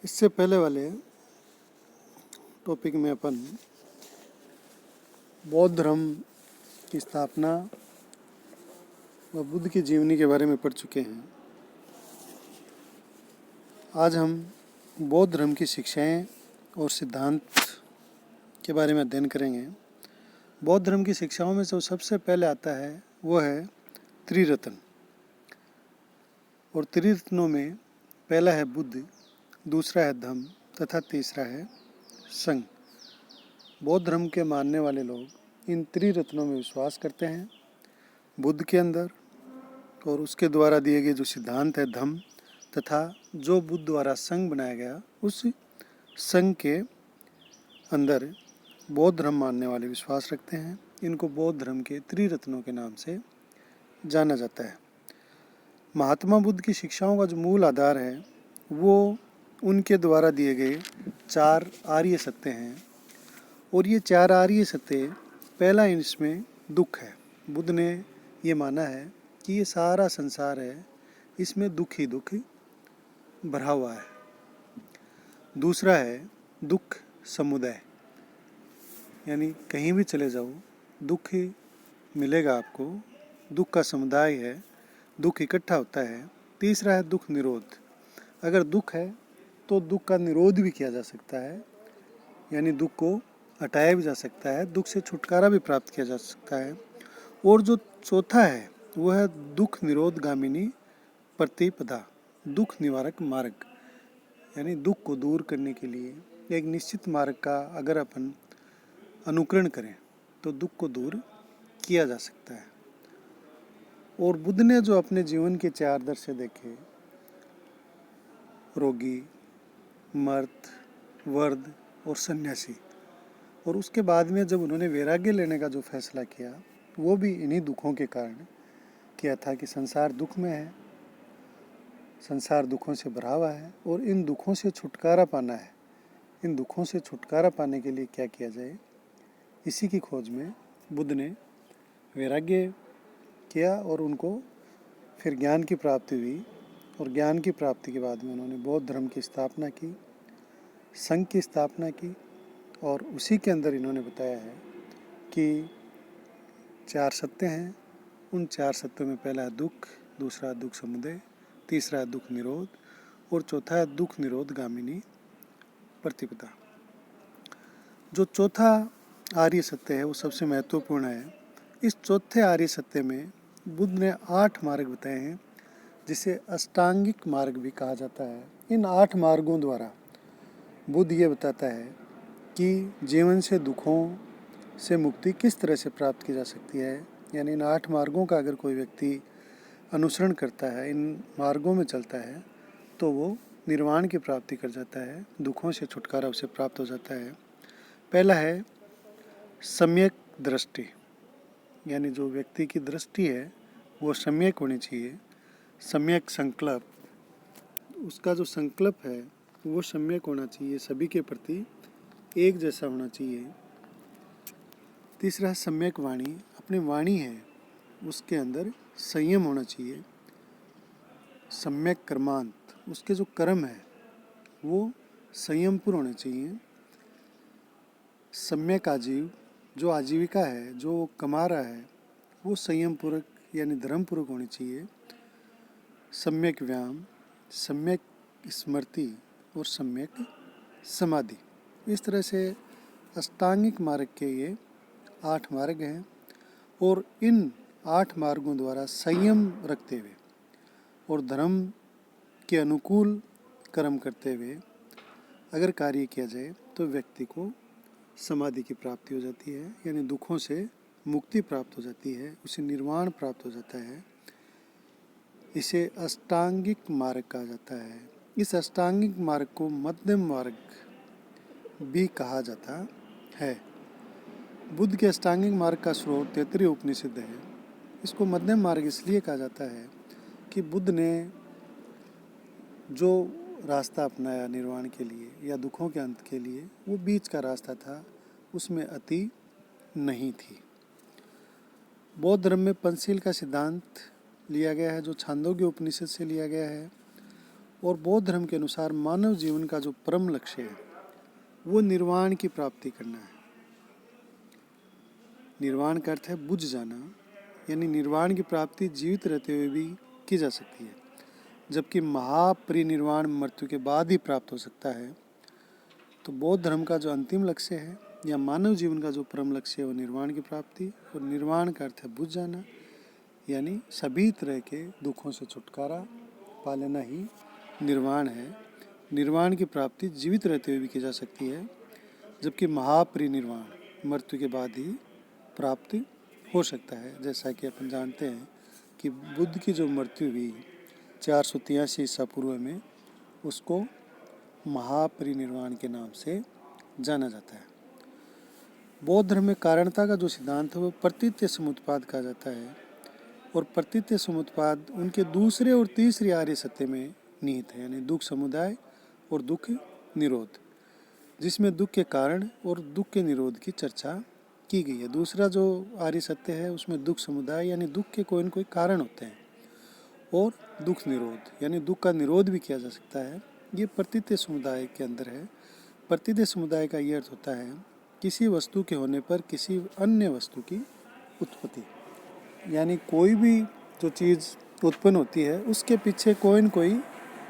इससे पहले वाले टॉपिक में अपन बौद्ध धर्म की स्थापना व बुद्ध की जीवनी के बारे में पढ़ चुके हैं। आज हम बौद्ध धर्म की शिक्षाएं और सिद्धांत के बारे में अध्ययन करेंगे। बौद्ध धर्म की शिक्षाओं में जो सबसे पहले आता है वो है त्रिरत्न, और त्रिरत्नों में पहला है बुद्ध, दूसरा है धम्म तथा तीसरा है संघ। बौद्ध धर्म के मानने वाले लोग इन त्रिरत्नों में विश्वास करते हैं, बुद्ध के अंदर और उसके द्वारा दिए गए जो सिद्धांत है धम्म, तथा जो बुद्ध द्वारा संघ बनाया गया उस संघ के अंदर बौद्ध धर्म मानने वाले विश्वास रखते हैं। इनको बौद्ध धर्म के त्रिरत्नों के नाम से जाना जाता है। महात्मा बुद्ध की शिक्षाओं का जो मूल आधार है वो उनके द्वारा दिए गए 4 आर्य सत्य हैं, और ये 4 आर्य सत्य, पहला इसमें दुख है। बुद्ध ने ये माना है कि ये सारा संसार है, इसमें दुख ही दुख भरा हुआ है। दूसरा है दुख समुदाय, यानी कहीं भी चले जाओ दुख ही मिलेगा आपको, दुख का समुदाय है, दुख इकट्ठा होता है। तीसरा है दुख निरोध, अगर दुख है तो दुख का निरोध भी किया जा सकता है, यानी दुख को हटाया भी जा सकता है, दुख से छुटकारा भी प्राप्त किया जा सकता है। और जो चौथा है वो है दुख निरोध गामिनी प्रतिपदा, दुख निवारक मार्ग, यानी दुख को दूर करने के लिए एक निश्चित मार्ग का अगर अपन अनुकरण करें तो दुख को दूर किया जा सकता है। और बुद्ध ने जो अपने जीवन के 4 दर्शय देखे, रोगी, मर्द, वर्द और सन्यासी, और उसके बाद में जब उन्होंने वैराग्य लेने का जो फैसला किया वो भी इन्हीं दुखों के कारण किया था कि संसार दुख में है, संसार दुखों से भरा हुआ है और इन दुखों से छुटकारा पाना है। इन दुखों से छुटकारा पाने के लिए क्या किया जाए, इसी की खोज में बुद्ध ने वैराग्य किया और उनको फिर ज्ञान की प्राप्ति हुई, और ज्ञान की प्राप्ति के बाद में उन्होंने बौद्ध धर्म की स्थापना की, संघ की स्थापना की, और उसी के अंदर इन्होंने बताया है कि 4 सत्य हैं। उन 4 सत्यों में पहला है दुख, दूसरा दुख समुदय, तीसरा है दुख निरोध, और चौथा है दुख निरोध गामिनी प्रतिपदा। जो चौथा आर्य सत्य है वो सबसे महत्वपूर्ण है। इस चौथे आर्य सत्य में बुद्ध ने 8 मार्ग बताए हैं, जिसे अष्टांगिक मार्ग भी कहा जाता है। इन 8 मार्गों द्वारा बुद्ध ये बताता है कि जीवन से दुखों से मुक्ति किस तरह से प्राप्त की जा सकती है। यानी इन 8 मार्गों का अगर कोई व्यक्ति अनुसरण करता है, इन मार्गों में चलता है, तो वो निर्वाण की प्राप्ति कर जाता है, दुखों से छुटकारा उसे प्राप्त हो जाता है। पहला है सम्यक दृष्टि, यानी जो व्यक्ति की दृष्टि है वो सम्यक होनी चाहिए। सम्यक संकल्प, उसका जो संकल्प है वो सम्यक होना चाहिए, सभी के प्रति एक जैसा होना चाहिए। तीसरा है सम्यक वाणी, अपनी वाणी है उसके अंदर संयम होना चाहिए। सम्यक कर्मांत, उसके जो कर्म है वो संयमपूर्ण होने चाहिए। सम्यक आजीव, जो आजीविका है, जो कमा रहा है, वो संयमपूर्वक यानी धर्मपूर्वक होनी चाहिए। सम्यक व्यायाम, सम्यक स्मृति और सम्यक समाधि। इस तरह से अष्टांगिक मार्ग के ये 8 मार्ग हैं, और इन 8 मार्गों द्वारा संयम रखते हुए और धर्म के अनुकूल कर्म करते हुए अगर कार्य किया जाए तो व्यक्ति को समाधि की प्राप्ति हो जाती है, यानी दुखों से मुक्ति प्राप्त हो जाती है, उसे निर्वाण प्राप्त हो जाता है। इसे अष्टांगिक मार्ग कहा जाता है। इस अष्टांगिक मार्ग को मध्यम मार्ग भी कहा जाता है। बुद्ध के अष्टांगिक मार्ग का स्रोत तैत्तिरीय उपनिषद है। इसको मध्यम मार्ग इसलिए कहा जाता है कि बुद्ध ने जो रास्ता अपनाया निर्वाण के लिए या दुखों के अंत के लिए, वो बीच का रास्ता था, उसमें अति नहीं थी। बौद्ध धर्म में पंचशील का सिद्धांत लिया गया है, जो छांदोग्य उपनिषद से लिया गया है, और बौद्ध धर्म के अनुसार मानव जीवन का जो परम लक्ष्य है वो निर्वाण की प्राप्ति करना है। निर्वाण का अर्थ है बुझ जाना, यानी निर्वाण की प्राप्ति जीवित रहते हुए भी की जा सकती है, जबकि महापरिनिर्वाण मृत्यु के बाद ही प्राप्त हो सकता है। तो बौद्ध धर्म का जो अंतिम लक्ष्य है या मानव जीवन का जो परम लक्ष्य है वो निर्वाण की प्राप्ति, और निर्वाण का अर्थ है बुझ जाना, यानी सभी तरह के दुखों से छुटकारा पा लेना ही निर्वाण है। निर्वाण की प्राप्ति जीवित रहते हुए भी की जा सकती है, जबकि महापरिनिर्वाण मृत्यु के बाद ही प्राप्त हो सकता है। जैसा कि अपन जानते हैं कि बुद्ध की जो मृत्यु हुई 483 ईसा पूर्व में, उसको महापरिनिर्वाण के नाम से जाना जाता है। बौद्ध धर्म में कारणता का जो सिद्धांत है वो प्रतीत्य समुत्पाद कहा जाता है, और प्रतीत्य समुत्पाद उनके दूसरे और तीसरे आर्य सत्य में निहित है, यानी दुख समुदाय और दुख निरोध, जिसमें दुख के कारण और दुख के निरोध की चर्चा की गई है। दूसरा जो आर्य सत्य है उसमें दुख समुदाय यानी दुख के कोई न कोई कारण होते हैं, और दुख निरोध यानी दुख का निरोध भी किया जा सकता है। ये प्रतीत्य समुदाय के अंदर है। प्रतीत्य समुदाय का ये अर्थ होता है किसी वस्तु के होने पर किसी अन्य वस्तु की उत्पत्ति, यानी कोई भी जो चीज़ उत्पन्न होती है उसके पीछे कोई न कोई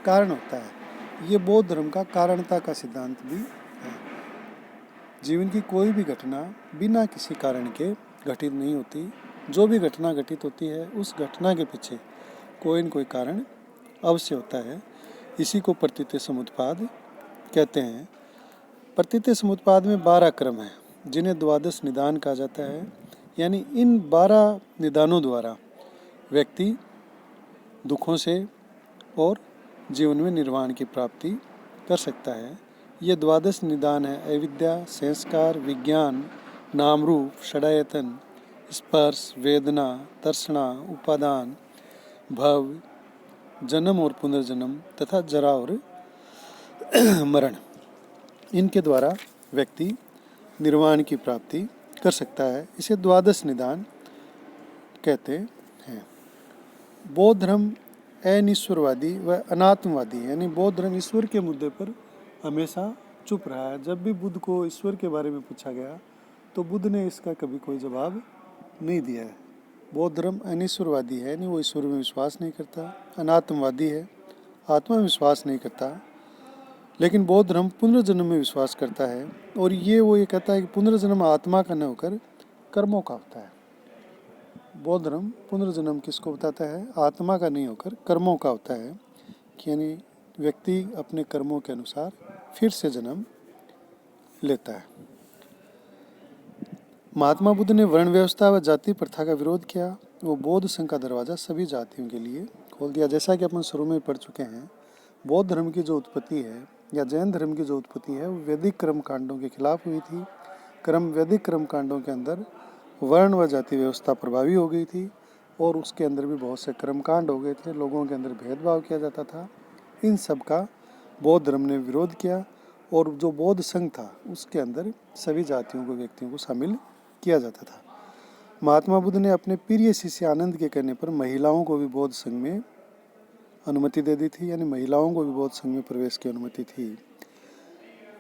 कारण होता है। ये बौद्ध धर्म का कारणता का सिद्धांत भी है। जीवन की कोई भी घटना बिना किसी कारण के घटित नहीं होती। जो भी घटना घटित होती है उस घटना के पीछे कोई न कोई कारण अवश्य होता है। इसी को प्रतीत्य समुत्पाद कहते हैं। प्रतीत्य समुत्पाद में 12 क्रम हैं, जिन्हें द्वादश निदान कहा जाता है। यानी इन 12 निदानों द्वारा व्यक्ति दुखों से और जीवन में निर्वाण की प्राप्ति कर सकता है। ये द्वादश निदान है अविद्या, संस्कार, विज्ञान, नाम रूप, षडायतन, स्पर्श, वेदना, तर्षणा, उपादान, भव, जन्म और पुनर्जन्म तथा जरा और मरण। इनके द्वारा व्यक्ति निर्वाण की प्राप्ति कर सकता है। इसे द्वादश निदान कहते हैं। बौद्ध धर्म अनिश्वरवादी व अनात्मवादी है, यानी बौद्ध धर्म ईश्वर के मुद्दे पर हमेशा चुप रहा है। जब भी बुद्ध को ईश्वर के बारे में पूछा गया तो बुद्ध ने इसका कभी कोई जवाब नहीं दिया है। बौद्ध धर्म अनिश्वरवादी है, यानी वो ईश्वर में विश्वास नहीं करता। अनात्मवादी है, आत्मा में विश्वास नहीं करता। लेकिन बौद्ध धर्म पुनर्जन्म में विश्वास करता है, और ये कहता है कि पुनर्जन्म आत्मा का न होकर कर्मों का होता है। बौद्ध धर्म पुनर्जन्म किसको बताता है? आत्मा का नहीं होकर कर्मों का होता है, यानी व्यक्ति अपने कर्मों के अनुसार फिर से जन्म लेता है। महात्मा बुद्ध ने वर्ण व्यवस्था व जाति प्रथा का विरोध किया। वो बौद्ध संघ का दरवाजा सभी जातियों के लिए खोल दिया। जैसा कि अपन शुरू में पढ़ चुके हैं, बौद्ध धर्म की जो उत्पत्ति है या जैन धर्म की जो उत्पत्ति है वो वैदिक कर्म कांडों के खिलाफ हुई थी। वैदिक कर्म कांडों के अंदर वर्ण व जाति व्यवस्था प्रभावी हो गई थी, और उसके अंदर भी बहुत से कर्म कांड हो गए थे। लोगों के अंदर भेदभाव किया जाता था। इन सब का बौद्ध धर्म ने विरोध किया, और जो बौद्ध संघ था उसके अंदर सभी जातियों को, व्यक्तियों को शामिल किया जाता था। महात्मा बुद्ध ने अपने प्रिय शिष्य आनंद के कहने पर महिलाओं को भी बौद्ध संघ में अनुमति दे दी थी, यानी महिलाओं को भी बौद्ध संघ में प्रवेश की अनुमति थी।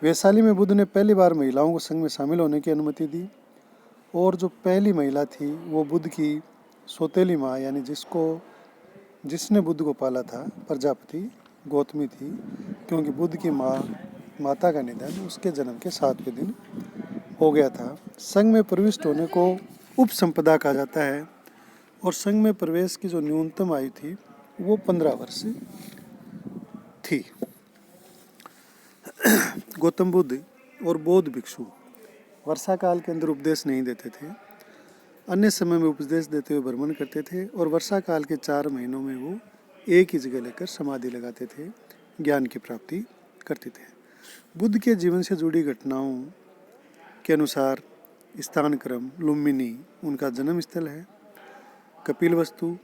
वैशाली में बुद्ध ने पहली बार महिलाओं को संघ में शामिल होने की अनुमति दी, और जो पहली महिला थी वो बुद्ध की सौतेली माँ, यानी जिसने बुद्ध को पाला था, प्रजापति गौतमी थी, क्योंकि बुद्ध की माता का निधन उसके जन्म के 7वें दिन हो गया था। संघ में प्रविष्ट होने को उपसंपदा कहा जाता है, और संघ में प्रवेश की जो न्यूनतम आयु थी वो 15 वर्ष थी। गौतम बुद्ध और बौद्ध भिक्षु वर्षा काल के अंदर उपदेश नहीं देते थे, अन्य समय में उपदेश देते हुए भ्रमण करते थे, और वर्षा काल के 4 महीनों में वो एक ही जगह लेकर समाधि लगाते थे, ज्ञान की प्राप्ति करते थे। बुद्ध के जीवन से जुड़ी घटनाओं के अनुसार स्थान क्रम लुम्बिनी उनका जन्म स्थल है, कपिलवस्तु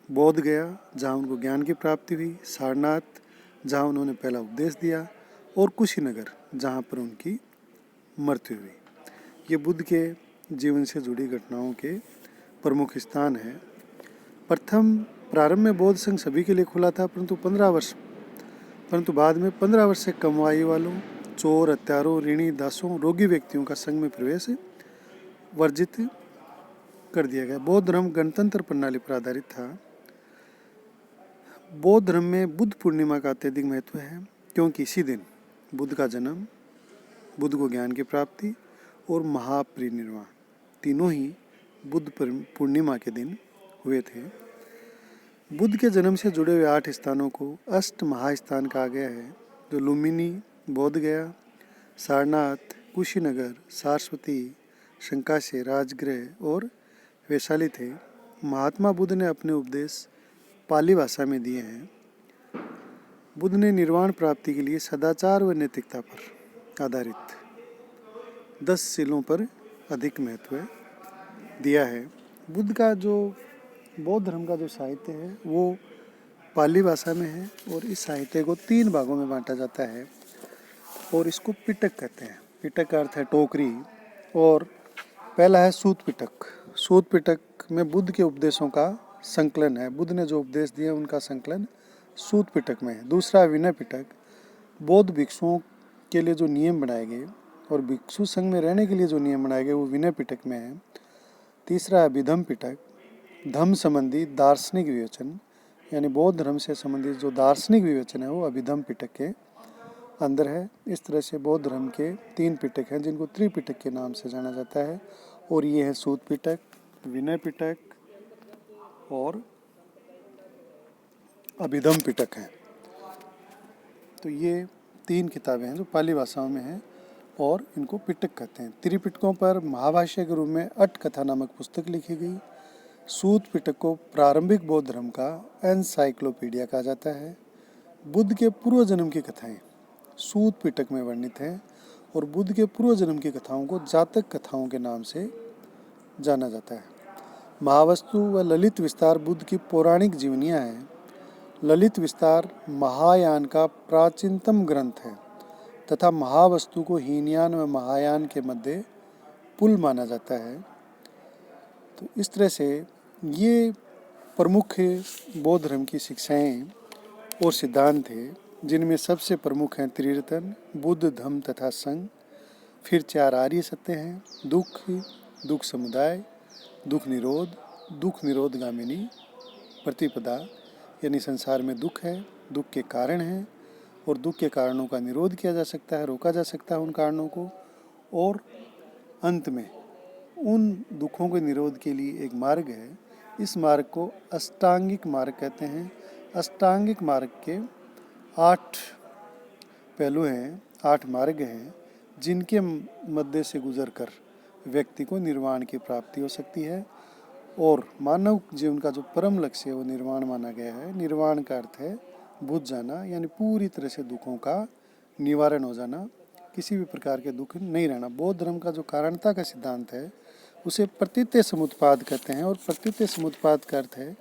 बोध गया जहाँ उनको ज्ञान की प्राप्ति हुई, सारनाथ जहाँ उन्होंने पहला उपदेश दिया, और कुशीनगर जहाँ पर उनकी मृत्यु हुई। ये बुद्ध के जीवन से जुड़ी घटनाओं के प्रमुख स्थान हैं। प्रारंभ में बौद्ध संघ सभी के लिए खुला था, परंतु 15 वर्ष परंतु बाद में 15 वर्ष से कम आयु वालों, चोर, हत्यारों, ऋणी, दासों, रोगी व्यक्तियों का संघ में प्रवेश वर्जित कर दिया गया। बौद्ध धर्म गणतंत्र प्रणाली पर आधारित था। बौद्ध धर्म में बुद्ध पूर्णिमा का अत्यधिक महत्व है, क्योंकि इसी दिन बुद्ध का जन्म, बुद्ध को ज्ञान की प्राप्ति और महापरिनिर्वाण तीनों ही बुद्ध पूर्णिमा के दिन हुए थे। बुद्ध के जन्म से जुड़े हुए 8 स्थानों को अष्ट महास्थान कहा गया है, जो लुम्बिनी, बोधगया, सारनाथ, कुशीनगर, सारस्वती, शंकासे, राजगृह और वैशाली थे। महात्मा बुद्ध ने अपने उपदेश पाली भाषा में दिए हैं। बुद्ध ने निर्वाण प्राप्ति के लिए सदाचार व नैतिकता पर आधारित 10 शीलों पर अधिक महत्व दिया है। बुद्ध का जो बौद्ध धर्म का जो साहित्य है वो पाली भाषा में है और इस साहित्य को 3 भागों में बांटा जाता है और इसको पिटक कहते हैं। पिटक का अर्थ है टोकरी। और पहला है सूत पिटक। सूत पिटक में बुद्ध के उपदेशों का संकलन है। बुद्ध ने जो उपदेश दिए उनका संकलन सूत पिटक में है। दूसरा है विनय पिटक। बौद्ध भिक्षुओं के लिए जो नियम बनाए गए और भिक्षु संघ में रहने के लिए जो नियम बनाए गए वो विनय पिटक में है। तीसरा है अभिधम पिटक। धम्म संबंधी दार्शनिक विवेचन, यानी बौद्ध धर्म से संबंधित जो दार्शनिक विवेचन है वो अभिधम पिटक के अंदर है। इस तरह से बौद्ध धर्म के 3 पिटक हैं जिनको त्रिपिटक के नाम से जाना जाता है और ये है सूत पिटक, विनय पिटक और अभिधम पिटक है। तो ये 3 किताबें हैं जो पाली भाषाओं में हैं और इनको पिटक कहते हैं। त्रिपिटकों पर महाभाष्य के रूप में अट्ठ कथा नामक पुस्तक लिखी गई। सूत पिटक को प्रारंभिक बौद्ध धर्म का एनसाइक्लोपीडिया कहा जाता है। बुद्ध के पूर्व जन्म की कथाएं सूत पिटक में वर्णित हैं और बुद्ध के पूर्व जन्म की कथाओं को जातक कथाओं के नाम से जाना जाता है। महावस्तु व ललित विस्तार बुद्ध की पौराणिक जीवनियाँ हैं। ललित विस्तार महायान का प्राचीनतम ग्रंथ है तथा महावस्तु को हीनयान व महायान के मध्य पुल माना जाता है। तो इस तरह से ये प्रमुख बौद्ध धर्म की शिक्षाएं और सिद्धांत थे, जिनमें सबसे प्रमुख हैं त्रिरत्न, बुद्ध, धम्म तथा संघ। फिर 4 आर्य सत्य हैं: दुख, दुख समुदाय, दुख निरोध, दुख निरोधगामिनी प्रतिपदा, यानी संसार में दुख है, दुख के कारण हैं और दुख के कारणों का निरोध किया जा सकता है, रोका जा सकता है उन कारणों को। और अंत में उन दुखों के निरोध के लिए एक मार्ग है। इस मार्ग को अष्टांगिक मार्ग कहते हैं। अष्टांगिक मार्ग के 8 पहलू हैं, 8 मार्ग हैं, जिनके मध्य से गुजरकर व्यक्ति को निर्वाण की प्राप्ति हो सकती है। और मानव जीवन का जो परम लक्ष्य है वो निर्वाण माना गया है। निर्वाण का अर्थ है बुझ जाना, यानी पूरी तरह से दुखों का निवारण हो जाना, किसी भी प्रकार के दुख नहीं रहना। बौद्ध धर्म का जो कारणता का सिद्धांत है उसे प्रतीत्य समुत्पाद कहते हैं। और प्रतीत्य समुत्पाद का अर्थ है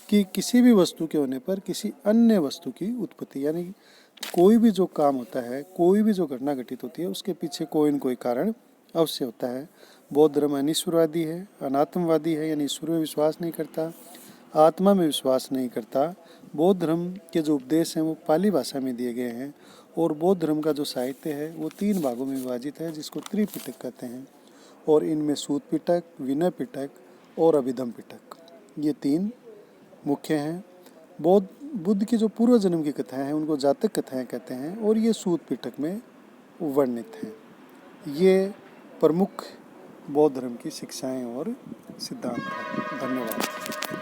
कि किसी भी वस्तु के होने पर किसी अन्य वस्तु की उत्पत्ति, यानी कोई भी जो काम होता है, कोई भी जो घटना घटित होती है उसके पीछे कोई न कोई कारण अवश्य होता है। बौद्ध धर्म अनिश्वरवादी है, अनात्मवादी है, यानी ईश्वर में विश्वास नहीं करता, आत्मा में विश्वास नहीं करता। बौद्ध धर्म के जो उपदेश हैं वो पाली भाषा में दिए गए हैं और बौद्ध धर्म का जो साहित्य है वो 3 भागों में विभाजित है, जिसको त्रिपिटक कहते हैं। और इनमें सूत पिटक, विनय पिटक और अभिधम पिटक, ये 3 मुख्य हैं। बुद्ध की जो पूर्व जन्म की कथाएं हैं उनको जातक कथाएं कहते हैं और ये सूत पिटक में वर्णित हैं। ये प्रमुख बौद्ध धर्म की शिक्षाएं और सिद्धांत हैं। धन्यवाद।